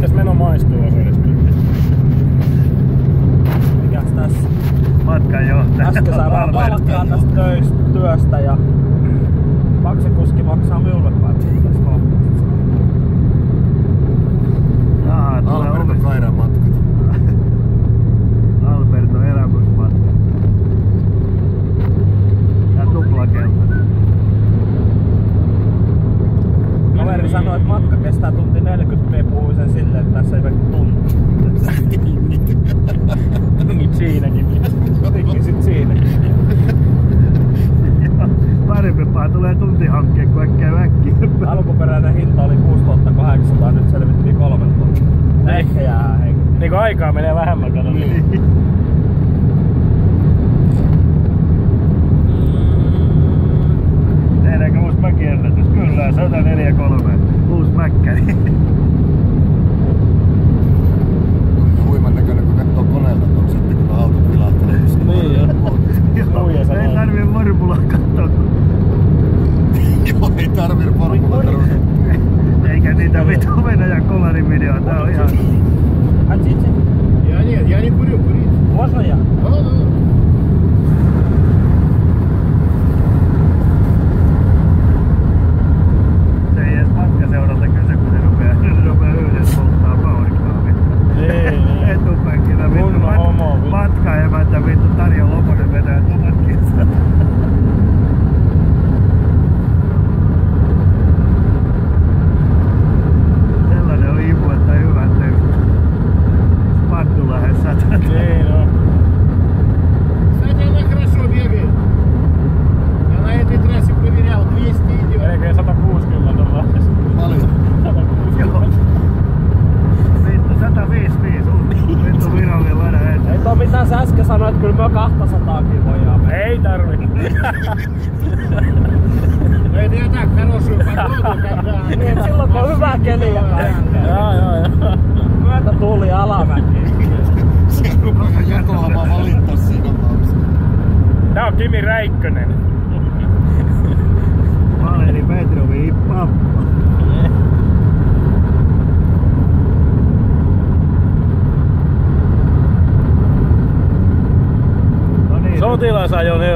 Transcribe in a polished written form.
Miltäs meno maistuu osallistua? Mikäs tässä? Matkanjohtaja. Äsken saadaan palkkaa tästä työstä ja taksikuski maksaa minulle päin tästä hommasta. Alberto Kairan matkat. Alberto elämysmatkat. Ja tuplakelta. Kaveri sanoi, että matka kestää tunti 40, me puhuin sen silleen, että tässä ei mene tunti. Niin siinäkin. Jotenkin sit siinäkin. Parempaa tulee tuntihankkeen kuin äkkiä. Alkuperäinen hinta oli 6800, nyt selvittiin 3000. Ehkä jää henki. Niinku aikaa menee vähemmän, kato. Niin. Tehdäänkö uusi mäkiennätys? Kyllä, 104,3. Uusi mäkkäri. Huiman näköinen, kun katsoo koneelta tuon sitten, kun autot vilahtelee. Niin joo. Ei tarvii vormulaa katsoa. Joo, ei tarvii vormulaa tarvitse. Eikä niitä vitu Venäjän kolarin videoita, tää on ihan... Я не курю. Можно я? Se ei edes matkaseuralta kysy, kun ne rupeaa yhdessä polttaa powerclaavia. Niin. Etupänkillä vittu matkaemäntä vittu Tarja Loponen vetää tumatkissa. Sellainen on imu, että hyvä tehty. Spaddu lähes 100. Niin on. Кстати, она хорошо бегает. Я на этой трассе проверял, 200 идет. Melkein 160 on lähes. Paljon. 160. Vittu 155 vittu virallinen lada ensin. Ei tuo mitään, sä äsken sanoit, että kyllä me 200kin voidaan mennä. Ei tarvi. Это я так, хорошую погоду, когда... Niin, silloin kun on hyvä keli ja kaikkea. Joo. Myötä tuli alamäki. Se rupeaa jakoamaan valittaa siinä tapauksessa. Tää on Kimi Räikkönen. Valeri Petrovi pappa. Sotilasajoneuvo.